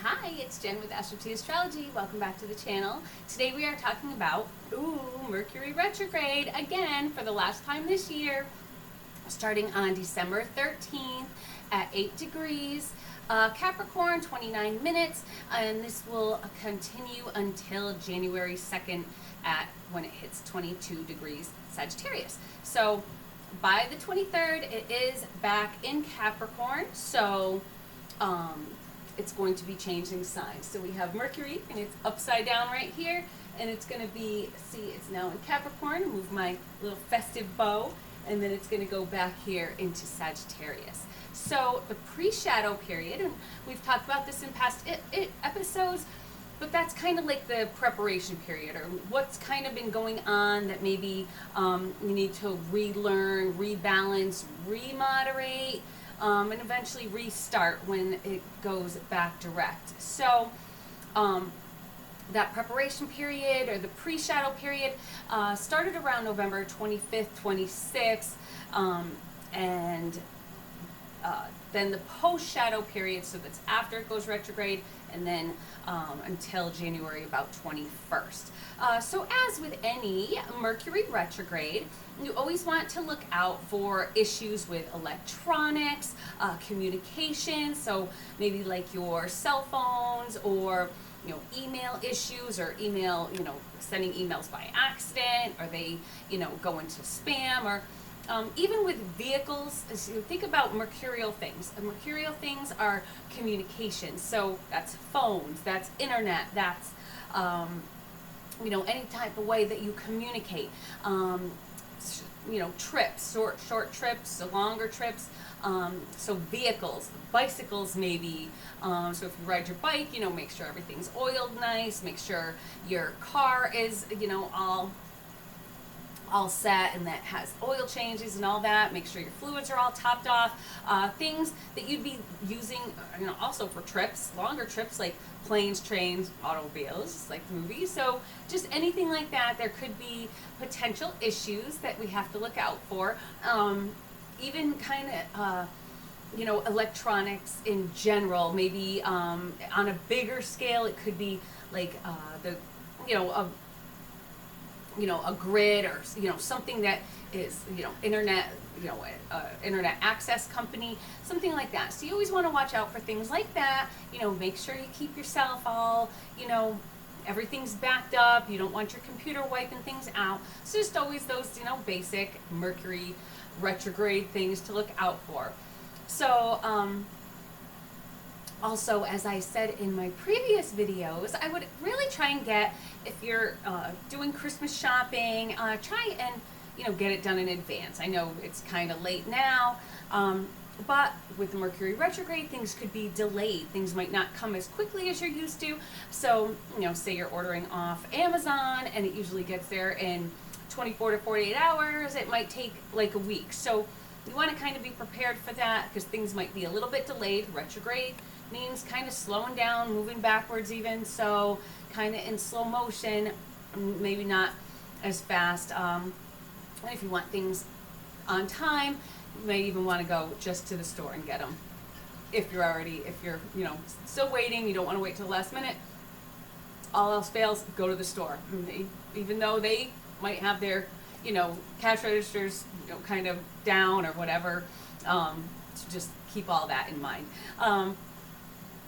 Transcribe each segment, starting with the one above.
Hi, it's Jen with Astro T Astrology. Welcome back to the channel. Today we are talking about, Mercury Retrograde again for the last time this year, starting on December 13th at 8 degrees. Capricorn, 29 minutes, and this will continue until January 2nd when it hits 22 degrees Sagittarius. So by the 23rd, it is back in Capricorn, so it's going to be changing signs. So we have Mercury, and it's upside down right here, and it's going to be, see, it's now in Capricorn. Move my little festive bow, and then it's going to go back here into Sagittarius. So the pre-shadow period, and we've talked about this in past episodes, but that's kind of like the preparation period, or what's kind of been going on that maybe you need to relearn, rebalance, remoderate, and eventually restart when it goes back direct. So that preparation period, or the pre-shadow period, started around November 25th, 26th, and then the post-shadow period, so that's after it goes retrograde, and then until January about 21st. So as with any Mercury retrograde, you always want to look out for issues with electronics, communication, so maybe like your cell phones, or email issues, or sending emails by accident, or they go into spam, or even with vehicles. So think about mercurial things. Mercurial things are communication. So that's phones, that's internet, that's any type of way that you communicate. Trips, short trips, longer trips. So vehicles, bicycles maybe. So if you ride your bike, make sure everything's oiled nice. Make sure your car is all set and that has oil changes and all that. Make sure your fluids are all topped off. Things that you'd be using, also for trips, longer trips, like planes, trains, automobiles, like the movie. So just anything like that, there could be potential issues that we have to look out for. Even kind of, electronics in general, maybe on a bigger scale, it could be like a grid, or something that is internet, internet access company, something like that. So you always want to watch out for things like that. Make sure you keep yourself all, everything's backed up. You don't want your computer wiping things out. So just always those basic Mercury retrograde things to look out for. So also, as I said in my previous videos, I would really try and get, if you're doing Christmas shopping, try and get it done in advance. I know it's kind of late now, but with the Mercury retrograde, things could be delayed. Things might not come as quickly as you're used to. So, say you're ordering off Amazon, and it usually gets there in 24 to 48 hours. It might take like a week. So you want to kind of be prepared for that, because things might be a little bit delayed. Retrograde means kind of slowing down, moving backwards even, so kind of in slow motion, maybe not as fast. And if you want things on time, you may even want to go just to the store and get them. If you're still waiting, you don't want to wait till the last minute, all else fails, go to the store. Even though they might have their cash registers kind of down or whatever, so just keep all that in mind.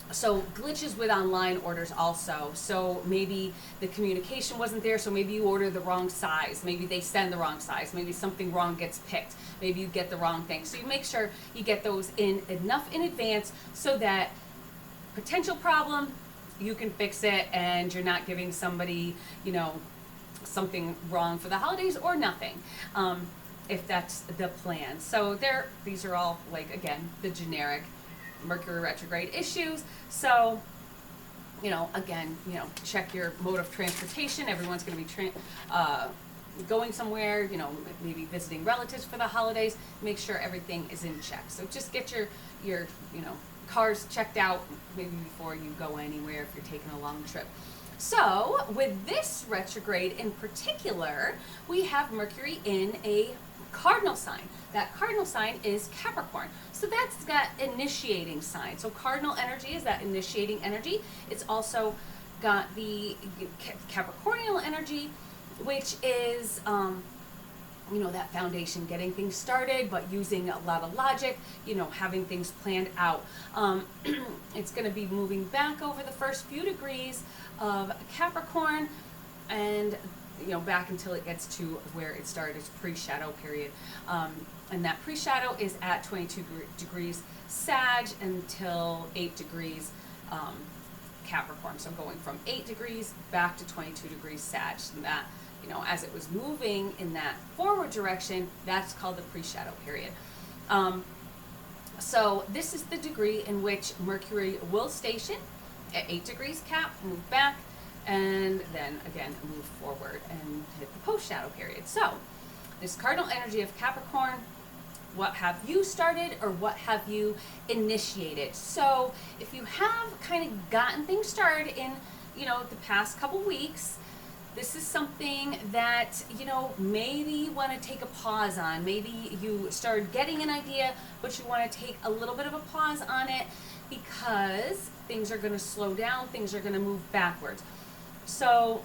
So glitches with online orders also. So maybe the communication wasn't there, so maybe you order the wrong size. Maybe they send the wrong size. Maybe something wrong gets picked. Maybe you get the wrong thing. So you make sure you get those in enough in advance so that potential problem, you can fix it, and you're not giving somebody, something wrong for the holidays or nothing. If that's the plan. So these are all, like, again, the generic Mercury retrograde issues. So, again, check your mode of transportation. Everyone's going to be going somewhere, maybe visiting relatives for the holidays. Make sure everything is in check. So just get your cars checked out maybe before you go anywhere if you're taking a long trip. So with this retrograde in particular, we have Mercury in a cardinal sign. That cardinal sign is Capricorn. So that's got initiating sign. So cardinal energy is that initiating energy. It's also got the Capricornial energy, which is that foundation, getting things started, but using a lot of logic, having things planned out. It's going to be moving back over the first few degrees of Capricorn, and back until it gets to where it started, its pre-shadow period. And that pre-shadow is at 22 degrees Sag until 8 degrees Capricorn. So going from 8 degrees back to 22 degrees Sag. And that, as it was moving in that forward direction, that's called the pre-shadow period. So this is the degree in which Mercury will station at 8 degrees Cap, move back, and then again move forward and hit the post-shadow period. So this cardinal energy of Capricorn, what have you started or what have you initiated? So if you have kind of gotten things started in the past couple weeks, this is something that maybe you want to take a pause on. Maybe you started getting an idea, but you want to take a little bit of a pause on it because things are going to slow down, things are going to move backwards. So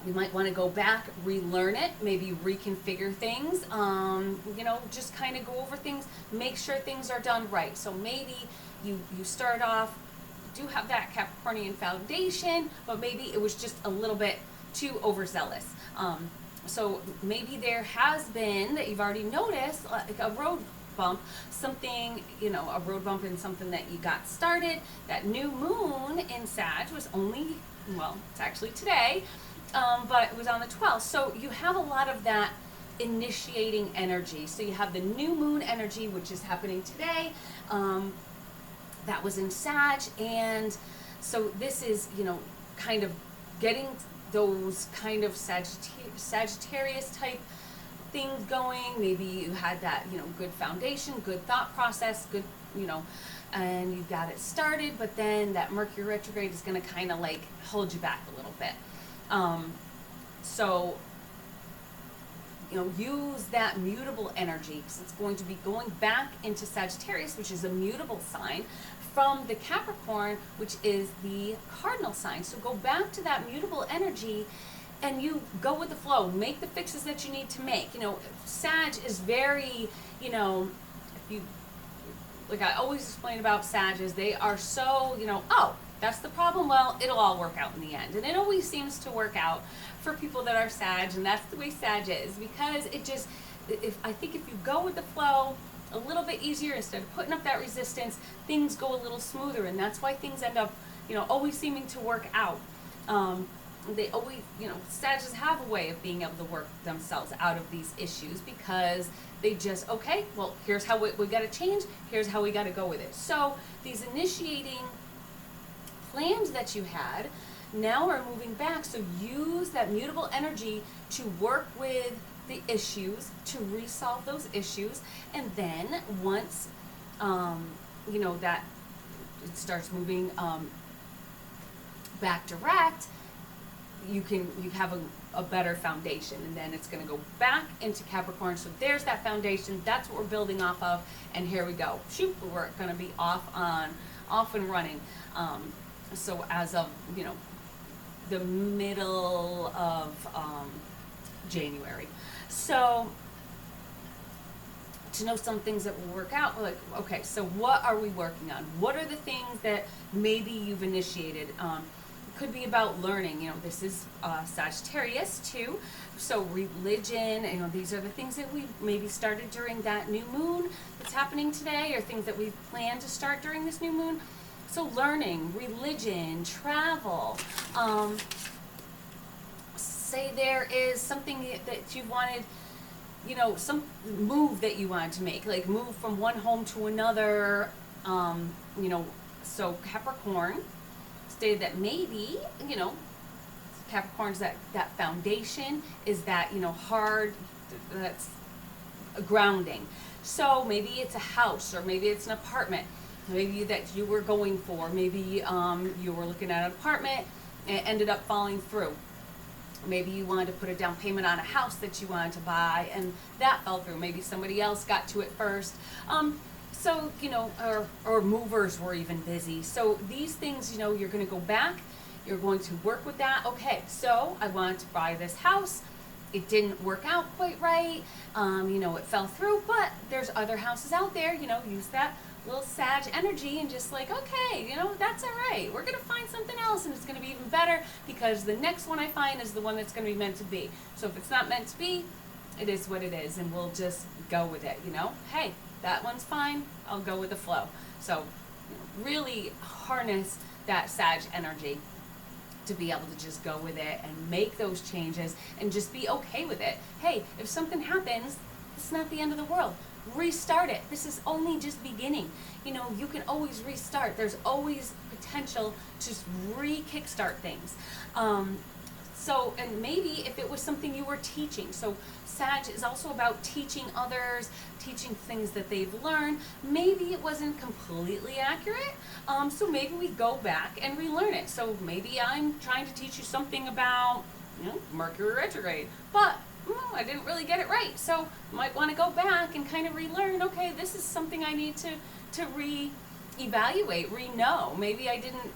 you might want to go back, relearn it, maybe reconfigure things, just kind of go over things, make sure things are done right. So maybe you start off, do have that Capricornian foundation, but maybe it was just a little bit too overzealous. So maybe there has been, that you've already noticed, like a road bump, something, a road bump in something that you got started. That new moon in Sag was only, it's actually today, but it was on the 12th. So you have a lot of that initiating energy. So you have the new moon energy, which is happening today. That was in Sag. And so this is, kind of getting those kind of Sagittarius type things going. Maybe you had that, good foundation, good thought process, good, and you got it started, but then that Mercury retrograde is going to kind of like hold you back a little bit. So use that mutable energy, because it's going to be going back into Sagittarius, which is a mutable sign, from the Capricorn, which is the cardinal sign. So go back to that mutable energy and you go with the flow. Make the fixes that you need to make. Sag is very, if you, like I always explain about Sages, they are so, oh, that's the problem, well, it'll all work out in the end. And it always seems to work out for people that are Sag, and that's the way Sag is, because it just, I think if you go with the flow a little bit easier, instead of putting up that resistance, things go a little smoother, and that's why things end up, always seeming to work out. They always, Sages have a way of being able to work themselves out of these issues, because they just, okay, well, here's how we got to change, here's how we got to go with it. So these initiating plans that you had now are moving back. So use that mutable energy to work with the issues, to resolve those issues, and then once that it starts moving back direct, you have a better foundation, and then it's going to go back into Capricorn. So there's that foundation, that's what we're building off of, and here we go. Shoot, we're going to be off and running. So as of the middle of January. So to know some things that will work out, we're like, okay, so what are we working on? What are the things that maybe you've initiated? It could be about learning. This is Sagittarius too. So religion, these are the things that we maybe started during that new moon that's happening today, or things that we've planned to start during this new moon. So learning, religion, travel. Say there is something that you wanted, some move that you wanted to make, like move from one home to another. So Capricorn stated that maybe, Capricorn's that foundation is that, hard, that's grounding. So maybe it's a house, or maybe it's an apartment, maybe that you were going for. Maybe you were looking at an apartment it ended up falling through. Maybe you wanted to put a down payment on a house that you wanted to buy, and that fell through. Maybe somebody else got to it first. So, you know, or movers were even busy. So these things, you know, you're going to go back, you're going to work with that. Okay, so I wanted to buy this house. It didn't work out quite right. You know, it fell through, but there's other houses out there. You know, use that little Sag energy and just like, okay, you know, that's all right. We're going to find something else, and it's going to be even better because the next one I find is the one that's going to be meant to be. So if it's not meant to be, it is what it is, and we'll just go with it, you know? Hey, that one's fine. I'll go with the flow. So you know, really harness that Sag energy to be able to just go with it and make those changes and just be okay with it. Hey, if something happens, it's not the end of the world. Restart it. This is only just beginning. You know, you can always restart. There's always potential to just re-kickstart things. So, and maybe if it was something you were teaching. So Sag is also about teaching others, teaching things that they've learned. Maybe it wasn't completely accurate. So maybe we go back and relearn it. So maybe I'm trying to teach you something about, you know, Mercury Retrograde, but I didn't really get it right. So you might want to go back and kind of relearn, okay, this is something I need to re-evaluate, re-know. Maybe I didn't,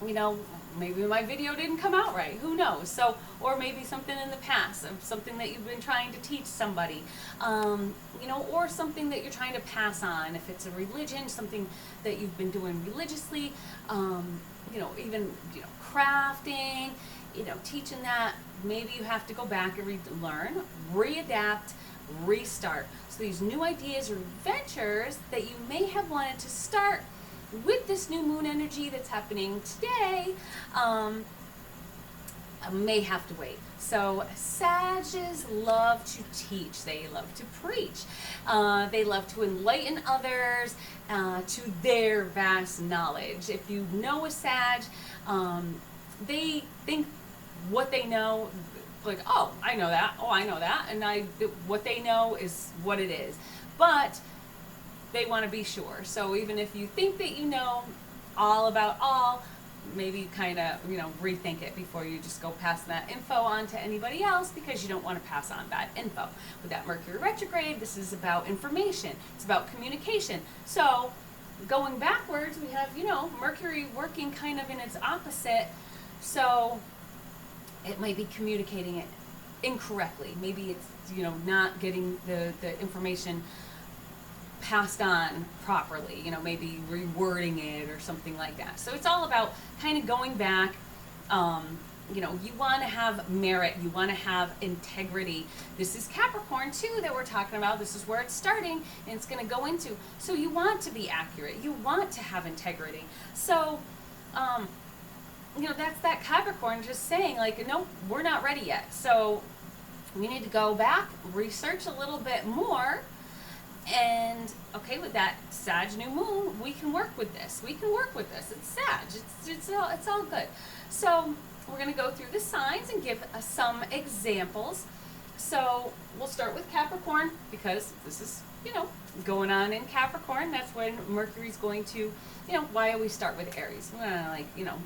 you know, maybe my video didn't come out right. Who knows? So, or maybe something in the past, something that you've been trying to teach somebody, you know, or something that you're trying to pass on. If it's a religion, something that you've been doing religiously, you know, even, you know, crafting, you know, teaching that. Maybe you have to go back and relearn, readapt, restart. So these new ideas or ventures that you may have wanted to start with this new moon energy that's happening today, may have to wait. So Sages love to teach. They love to preach. They love to enlighten others to their vast knowledge. If you know a Sag, they think what they know, like, oh, I know that. Oh, I know that. And what they know is what it is. But they want to be sure. So even if you think that you know all about all, maybe kind of, you know, rethink it before you just go pass that info on to anybody else, because you don't want to pass on bad info. With that Mercury retrograde, this is about information. It's about communication. So going backwards, we have, you know, Mercury working kind of in its opposite. So it might be communicating it incorrectly. Maybe it's, you know, not getting the information passed on properly, you know, maybe rewording it or something like that. So it's all about kind of going back. You know, you want to have merit, you want to have integrity. This is Capricorn too that we're talking about. This is where it's starting and it's going to go into. So you want to be accurate, you want to have integrity. So you know, that's that Capricorn just saying, like, no, we're not ready yet. So we need to go back, research a little bit more. And okay, with that Sag new moon, we can work with this. We can work with this. It's Sag. It's all good. So we're going to go through the signs and give some examples. So we'll start with Capricorn, because this is, you know, going on in Capricorn. That's when Mercury's going to, you know, why always start with Aries? Like, you know,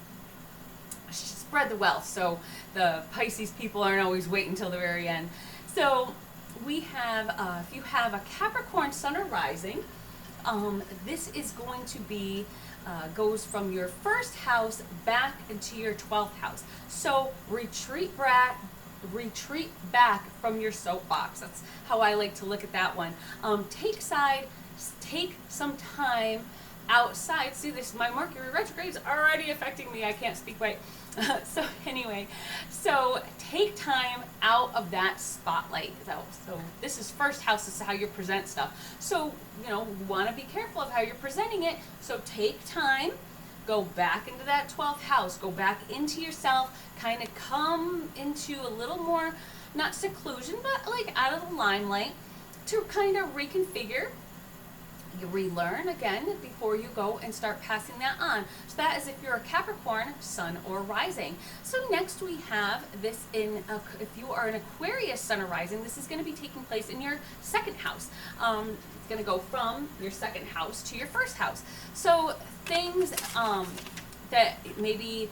spread the wealth. So the Pisces people aren't always waiting until the very end. So we have, if you have a Capricorn sun or rising, this is going to be, goes from your first house back into your 12th house. So retreat back from your soapbox. That's how I like to look at that one. Take some time outside. See, this, my Mercury retrograde is already affecting me. I can't speak right. So anyway, so take time out of that spotlight. So this is first house. This is how you present stuff. So, you know, you want to be careful of how you're presenting it. So take time, go back into that 12th house, go back into yourself, kind of come into a little more, not seclusion, but like out of the limelight, to kind of reconfigure. You relearn again before you go and start passing that on. So that is if you're a Capricorn sun or rising. So next we have this in, if you are an Aquarius sun or rising, this is going to be taking place in your second house. It's going to go from your second house to your first house. So things that maybe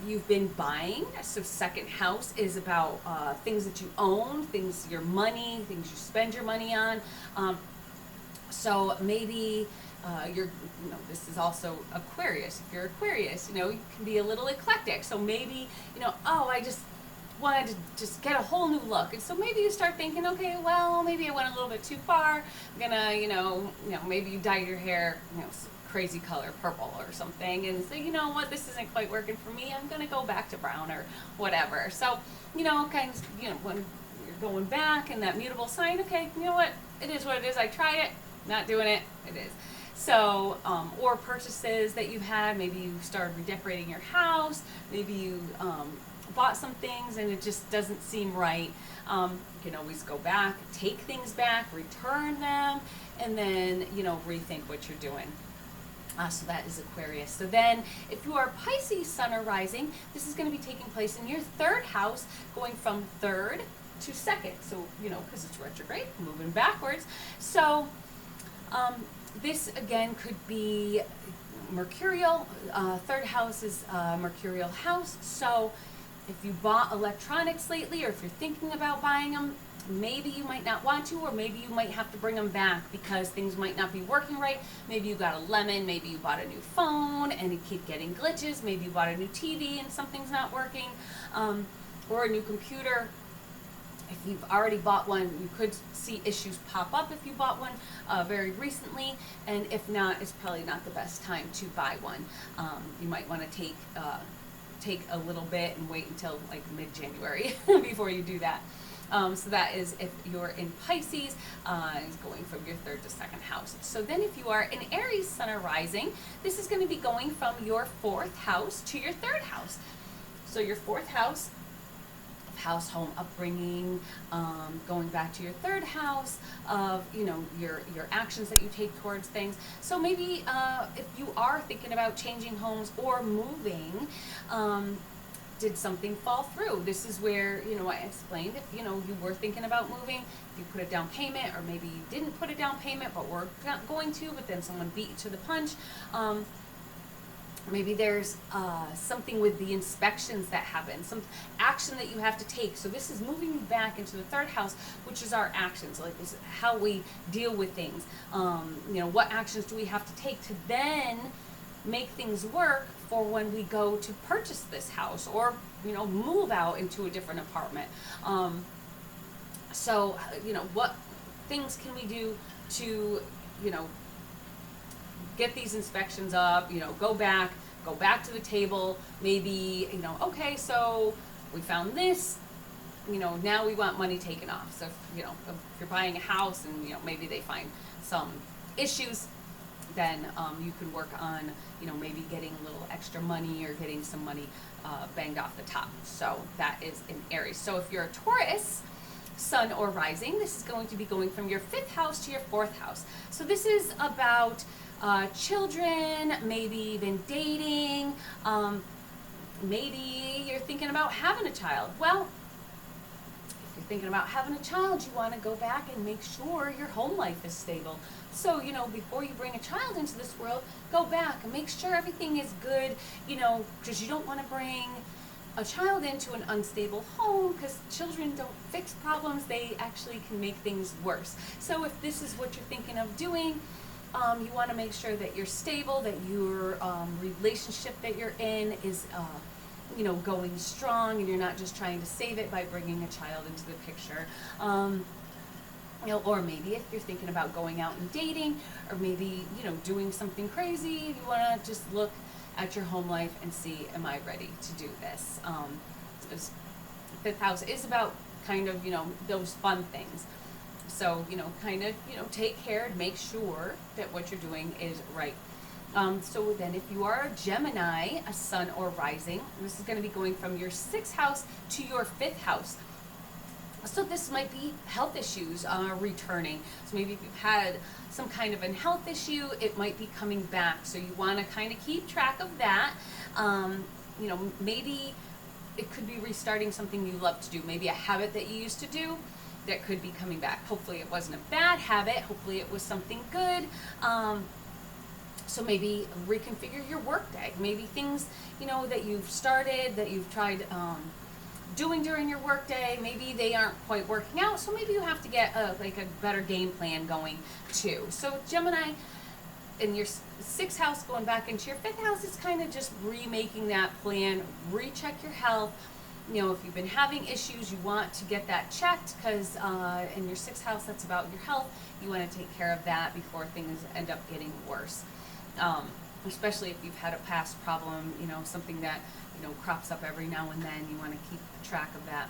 you've been buying. So second house is about things that you own, things, your money, things you spend your money on. So maybe this is also Aquarius. If you're Aquarius, you can be a little eclectic. So maybe, I just wanted to just get a whole new look. And so maybe you start thinking, okay, well, maybe I went a little bit too far. I'm gonna, maybe you dye your hair, crazy color, purple or something, and say, you know what, this isn't quite working for me. I'm gonna go back to brown or whatever. So, when you're going back in that mutable sign, okay, you know what, it is what it is. I tried it, not doing it, it is. So, or purchases that you've had, maybe you started redecorating your house, maybe you bought some things and it just doesn't seem right. You can always go back, take things back, return them, and then, rethink what you're doing. So that is Aquarius. So then, if you are Pisces, Sun or Rising, this is going to be taking place in your third house, going from third to second. So, because it's retrograde, moving backwards. So, this again could be mercurial. Third house is mercurial house. So, if you bought electronics lately, or if you're thinking about buying them, maybe you might not want to, or maybe you might have to bring them back because things might not be working right. Maybe you got a lemon, maybe you bought a new phone and you keep getting glitches. Maybe you bought a new TV and something's not working, or a new computer. If you've already bought one, you could see issues pop up if you bought one very recently, and if not, it's probably not the best time to buy one. You might want to take a little bit and wait until like mid-January before you do that. So that is if you're in Pisces, is going from your third to second house. So then if you are in Aries, Sun or Rising, this is going to be going from your fourth house to your third house. So your fourth house, house, home, upbringing, going back to your third house of, your actions that you take towards things. So maybe if you are thinking about changing homes or moving, did something fall through? This is where, I explained, if, you were thinking about moving, if you put a down payment, or maybe you didn't put a down payment, but were not going to, but then someone beat you to the punch. Maybe there's something with the inspections that happen, some action that you have to take. So this is moving you back into the third house, which is our actions, like is how we deal with things. What actions do we have to take to then make things work for when we go to purchase this house, or move out into a different apartment. So what things can we do to get these inspections up, go back to the table, maybe, okay, so we found this, now we want money taken off. So if you're buying a house and maybe they find some issues, then you can work on maybe getting a little extra money, or getting some money banged off the top. So that is in Aries. So if you're a Taurus, Sun or Rising, this is going to be going from your fifth house to your fourth house. So this is about children, maybe even dating, maybe you're thinking about having a child. Well, if you're thinking about having a child, you want to go back and make sure your home life is stable. So, before you bring a child into this world, go back and make sure everything is good, because you don't want to bring a child into an unstable home, because children don't fix problems, they actually can make things worse. So if this is what you're thinking of doing, you want to make sure that you're stable, that your relationship that you're in is going strong, and you're not just trying to save it by bringing a child into the picture. Or maybe if you're thinking about going out and dating, or maybe doing something crazy, you want to just look at your home life and see, am I ready to do this? Fifth house is about kind of those fun things. So take care and make sure that what you're doing is right. So then if you are a Gemini, a Sun or Rising, this is going to be going from your sixth house to your fifth house. So this might be health issues returning. So maybe if you've had some kind of a health issue, it might be coming back. So you want to kind of keep track of that. Maybe it could be restarting something you love to do. Maybe a habit that you used to do that could be coming back. Hopefully it wasn't a bad habit. Hopefully it was something good. So maybe reconfigure your work day. Maybe things, that you've started, that you've tried doing during your work day, maybe they aren't quite working out. So maybe you have to get a better game plan going too. So Gemini, in your sixth house going back into your fifth house, it's kind of just remaking that plan, recheck your health. If you've been having issues, you want to get that checked, because in your sixth house, that's about your health. You want to take care of that before things end up getting worse. Especially if you've had a past problem, something that, crops up every now and then, you want to keep track of that.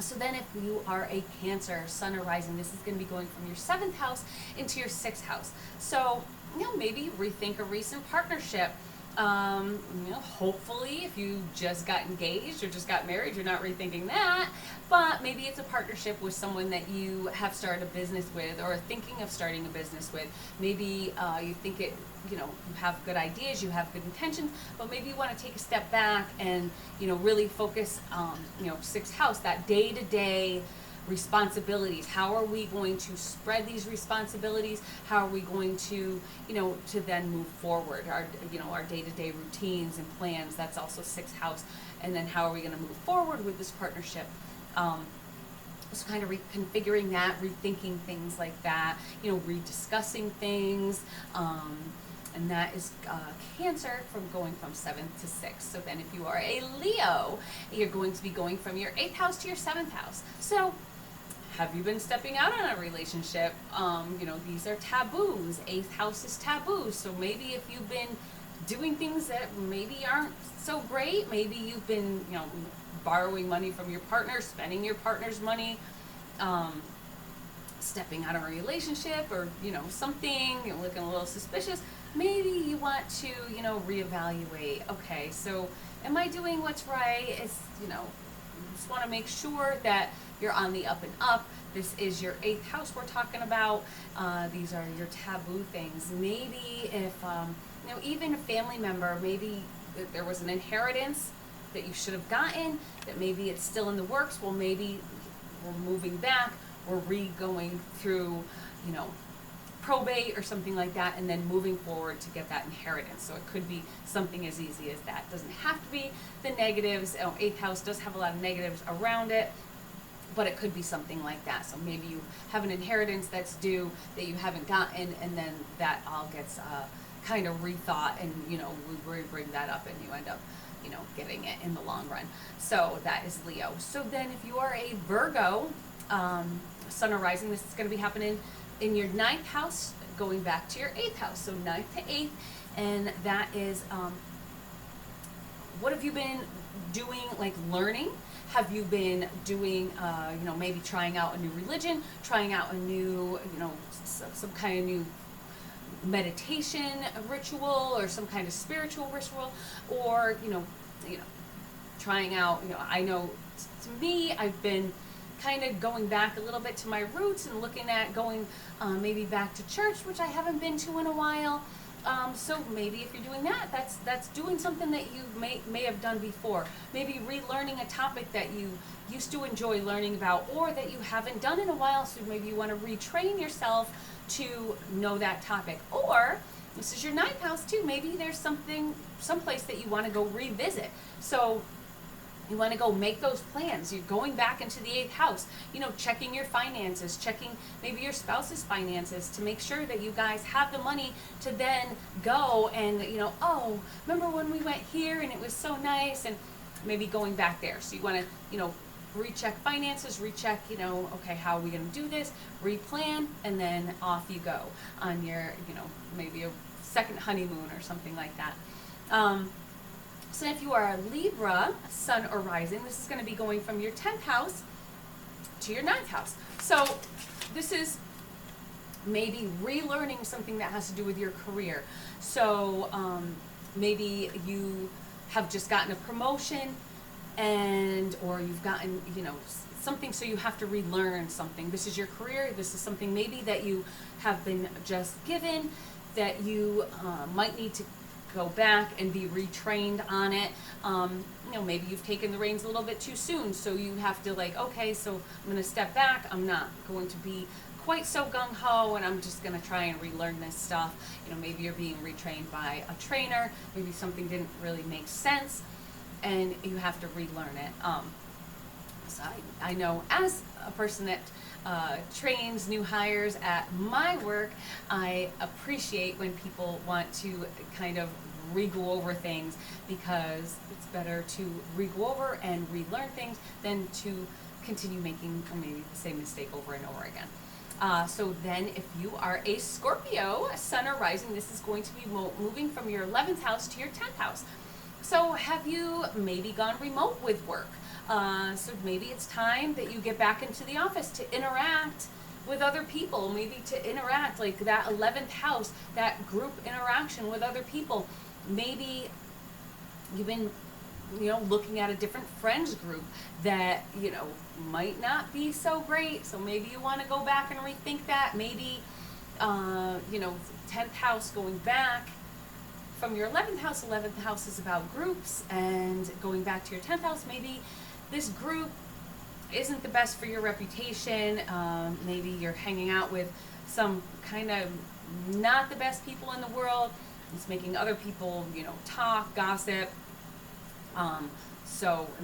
So then if you are a Cancer, sun or rising, this is going to be going from your seventh house into your sixth house. So, maybe rethink a recent partnership. Hopefully if you just got engaged or just got married, you're not rethinking that, but maybe it's a partnership with someone that you have started a business with or are thinking of starting a business with. Maybe you think you have good ideas, you have good intentions, but maybe you want to take a step back and, really focus, sixth house, that day-to-day responsibilities. How are we going to spread these responsibilities? How are we going to, to then move forward? Our day-to-day routines and plans, that's also sixth house. And then how are we going to move forward with this partnership? So kind of reconfiguring that, rethinking things like that, rediscussing things. And that is Cancer, from going from 7th to 6th. So then if you are a Leo, you're going to be going from your 8th house to your 7th house. So have you been stepping out on a relationship? These are taboos. 8th house is taboos. So maybe if you've been doing things that maybe aren't so great, maybe you've been, borrowing money from your partner, spending your partner's money, stepping out of a relationship, or, something, looking a little suspicious, maybe you want to, reevaluate. Okay, so am I doing what's right? It's, you just want to make sure that you're on the up and up. This is your 8th house we're talking about. These are your taboo things. Maybe if, even a family member, maybe there was an inheritance that you should have gotten, that maybe it's still in the works. Well, maybe we're moving back, we're going through, probate or something like that, and then moving forward to get that inheritance. So it could be something as easy as that. It doesn't have to be the negatives. 8th house does have a lot of negatives around it, but it could be something like that. So maybe you have an inheritance that's due that you haven't gotten, and then that all gets kind of rethought, and we bring that up, and you end up getting it in the long run. So that is Leo. So then if you are a Virgo, sun or rising, this is going to be happening in your 9th house, going back to your 8th house. So 9th to 8th, and that is, what have you been doing, like learning? Have you been doing, maybe trying out a new religion, trying out a new, some kind of new meditation ritual, or some kind of spiritual ritual, or, trying out, I know to me, I've been kind of going back a little bit to my roots and looking at going maybe back to church, which I haven't been to in a while. So maybe if you're doing that, that's doing something that you may have done before. Maybe relearning a topic that you used to enjoy learning about, or that you haven't done in a while, so maybe you want to retrain yourself to know that topic. Or this is your 9th house too. Maybe there's someplace that you want to go revisit. So you want to go make those plans. You're going back into the 8th house, checking your finances, checking maybe your spouse's finances, to make sure that you guys have the money to then go and, oh, remember when we went here and it was so nice, and maybe going back there. So you want to, recheck finances, recheck, okay, how are we going to do this, replan, and then off you go on your, maybe a second honeymoon or something like that. So if you are a Libra, sun or rising, this is going to be going from your 10th house to your 9th house. So this is maybe relearning something that has to do with your career. So maybe you have just gotten a promotion, or you've gotten, something, so you have to relearn something. This is your career. This is something maybe that you have been just given, that you might need to go back and be retrained on it. Maybe you've taken the reins a little bit too soon, so you have to okay, so I'm going to step back. I'm not going to be quite so gung-ho and I'm just going to try and relearn this stuff. You know, maybe you're being retrained by a trainer, maybe something didn't really make sense and you have to relearn it. So I know as a person that trains new hires at my work, I appreciate when people want to kind of re-go over things, because it's better to re-go over and relearn things than to continue making maybe the same mistake over and over again. So then if you are a Scorpio, Sun or rising, this is going to be moving from your 11th house to your 10th house. So have you maybe gone remote with work? So maybe it's time that you get back into the office to interact with other people, maybe to interact like that 11th house, that group interaction with other people. Maybe you've been, you know, looking at a different friends group that, you know, might not be so great. So maybe you want to go back and rethink that. Maybe, you know, 10th house going back from your 11th house is about groups, and going back to your 10th house, maybe this group isn't the best for your reputation. Maybe you're hanging out with some kind of not the best people in the world. It's making other people, you know, talk, gossip. And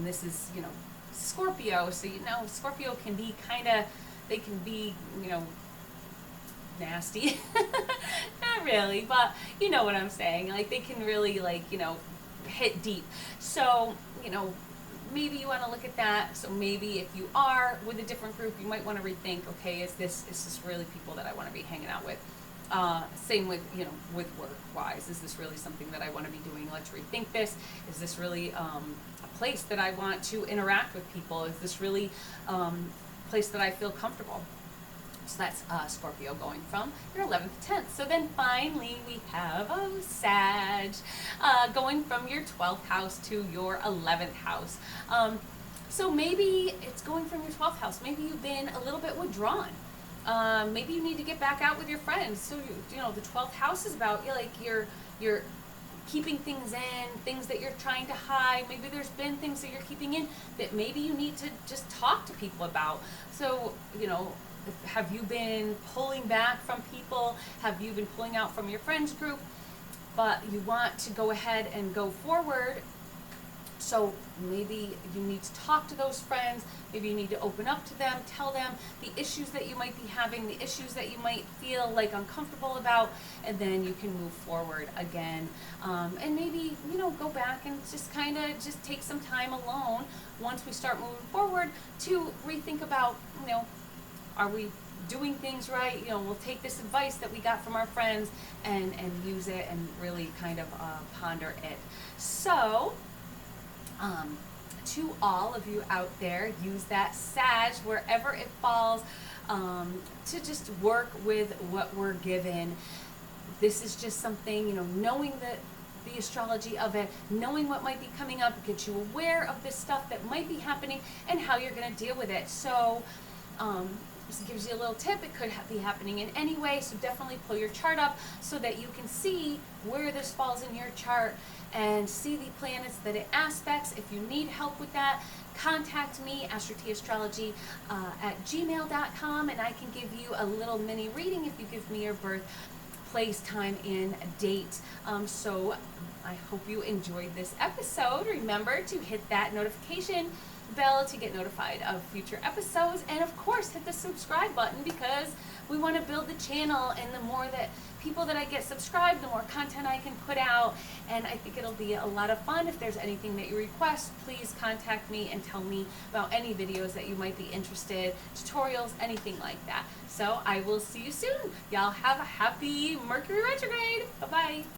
this is, you know, Scorpio, so you know, Scorpio can be they can be, you know, nasty. Not really, but you know what I'm saying. Like, they can really, like, you know, hit deep. So, you know, maybe you want to look at that. So maybe if you are with a different group, you might want to rethink, okay, is this really people that I want to be hanging out with? Same with, you know, with work-wise. Is this really something that I want to be doing? Let's rethink this. Is this really a place that I want to interact with people? Is this really a place that I feel comfortable? So that's Scorpio going from your 11th to 10th. So then finally we have Sag going from your 12th house to your 11th house. So maybe it's going from your 12th house. Maybe you've been a little bit withdrawn. Maybe you need to get back out with your friends. So you know, the 12th house is about, like, you're keeping things in, things that you're trying to hide. Maybe there's been things that you're keeping in that maybe you need to just talk to people about. So, you know, have you been pulling back from people? Have you been pulling out from your friends group? But you want to go ahead and go forward. So maybe you need to talk to those friends. Maybe you need to open up to them, tell them the issues that you might be having, the issues that you might feel like uncomfortable about, and then you can move forward again. And maybe, you know, go back and just kind of just take some time alone once we start moving forward to rethink about, you know, are we doing things right? You know, we'll take this advice that we got from our friends and use it and really kind of ponder it. So, to all of you out there, use that Sag wherever it falls to just work with what we're given. This is just something, you know, knowing the astrology of it, knowing what might be coming up, gets you aware of this stuff that might be happening and how you're going to deal with it. So, this gives you a little tip. It could be happening in any way, so definitely pull your chart up so that you can see where this falls in your chart and see the planets that it aspects. If you need help with that, contact me, AstroTastrology at gmail.com, and I can give you a little mini reading if you give me your birth, place, time, and date. So I hope you enjoyed this episode. Remember to hit that notification bell to get notified of future episodes, and of course hit the subscribe button, because we want to build the channel, and the more that people that I get subscribed, the more content I can put out, and I think it'll be a lot of fun. If there's anything that you request, please contact me and tell me about any videos that you might be interested, tutorials, anything like that. So I will see you soon. Y'all have a happy Mercury retrograde. Bye-bye.